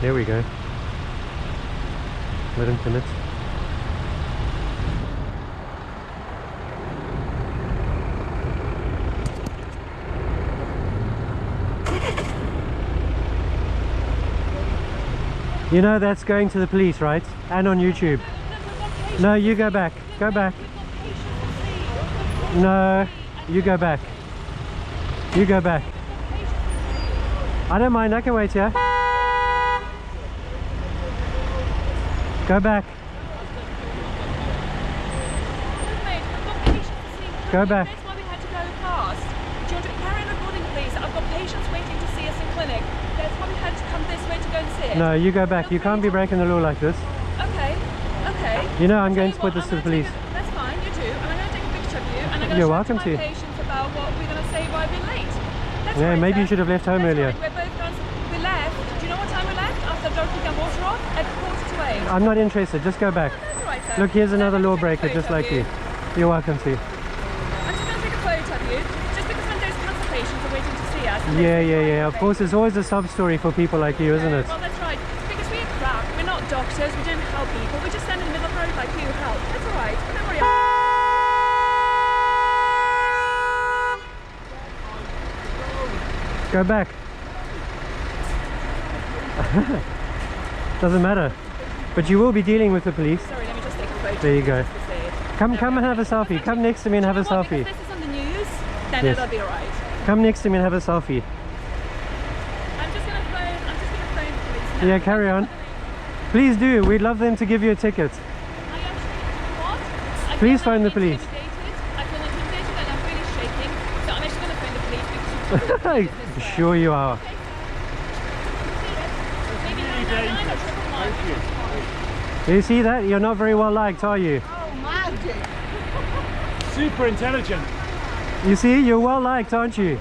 There we go. Let him commit. You know that's going to the police, right? And on YouTube. No, you go back. Go back. No, you go back. You go back. I don't mind, I can wait here. Go back. Go back. That's why we had to go past. Do you want to carry on recording, please? I've got patients waiting to see us in clinic. That's why we had to come this way to go and see it. No, you go back. You can't be breaking the law like this. Okay, okay. You know I'm going to put this to the police. That's fine, you do. And I'm going to take a picture of you and I'm going You're to welcome show to. my patients about what we're going to say why we're late. That's Yeah, right, maybe you sir. should have left home That's earlier. Right. We're both done. We left. Do you know what time we left? After dropping our water off? At 8:45. I'm not interested. Just go back. That's all right, sir. Look, here's another I'm law gonna take a breaker just photo like of you. You're welcome to. I'm just going to take a photo of you. Just because when those cancer patients are waiting to see us. Yeah. Of course, it's always a sub story for people like you, isn't it? Well, that's right. Because we're crap. We're not doctors. We don't help people. We just stand in the middle of the road like you help. That's all right. Don't worry. Go back. Doesn't matter. But you will be dealing with the police. Sorry, let me just take a photo. There you go. just to say it. Come and have a selfie. Come next to me and have a You know what? selfie. Because this is on the news, then Yes. it'll be alright. Come next to me and have a selfie. I'm just gonna phone the police now. Yeah, carry on. Please do. We'd love them to give you a ticket. I actually, you know what? I Please feel phone the like police. I feel intimidated and I'm really shaking. So I'm actually gonna phone the police because you took business Sure you are. Okay. Maybe 999 or 999. You see that? You're not very well liked, are you? Oh, magic! Super intelligent. You see, you're well liked, aren't you?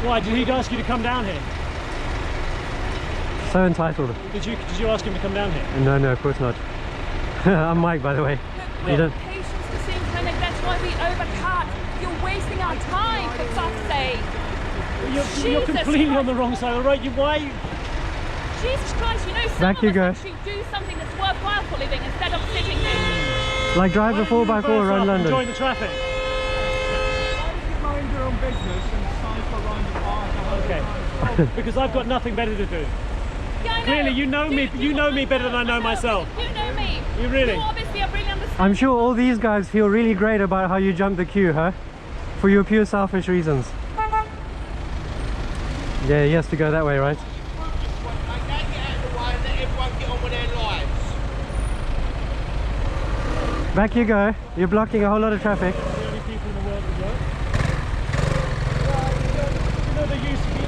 Why did he ask you to come down here? So entitled. Did you ask him to come down here? No, of course not. I'm Mike, by the way. You don't. Patients to see in clinic, that's why we overcut. You're wasting our time, for fuck's sake. You're Jesus completely Christ. on the wrong side of the road. Why? Jesus Christ, you know, some Back of you us go. actually do something that's worthwhile for living instead of sitting here. Like drive a Why don't you 4x4 reverse around up and London. Join the traffic. Mind your own business and cycle around the park. Okay. Because I've got nothing better to do. Yeah, I know. Clearly, you know me. You know me better than I know myself. You know me. You really? You obviously are really understand. I'm sure all these guys feel really great about how you jumped the queue, huh? For your pure selfish reasons. Yeah, he has to go that way, right? Back you go. You're blocking a whole lot of traffic. The only people in the world that work. You know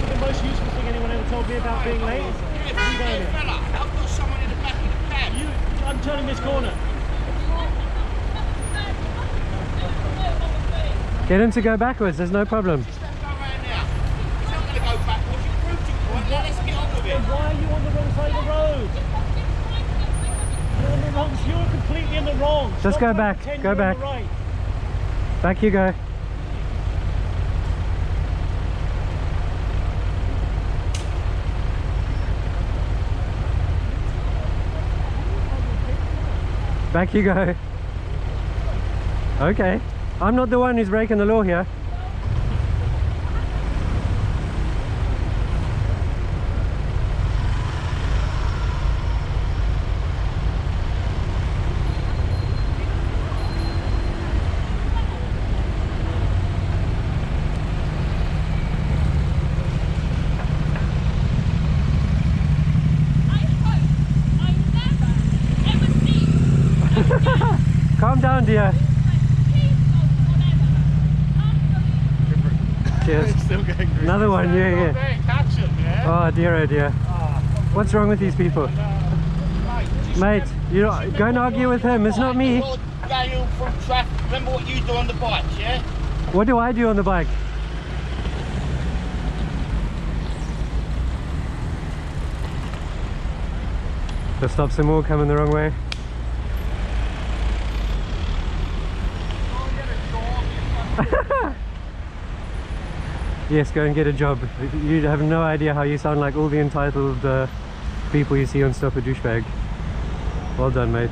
the most useful thing anyone ever told me about being late? I've got someone in the back of the cab. I'm turning this corner. Get him to go backwards, there's no problem. Just don't go around now. It's not going to go backwards. You proved your point. Now let's get on with it. Why are you on the wrong side of the road? You're on the wrong. You're completely in the wrong. Just Stop go trying to back, pretend go you're back. on the right. Back you go. Back you go. Okay. I'm not the one who's breaking the law here. Calm down, dear. Cheers. Another one, yeah. Oh dear, oh dear. What's wrong with these people? Mate, you go and argue with him, it's not me. Remember what you do on the bike, yeah? What do I do on the bike? Just stop some more coming the wrong way. Yes, go and get a job. You have no idea how you sound like all the entitled people you see on Stop a Douchebag. Well done, mate.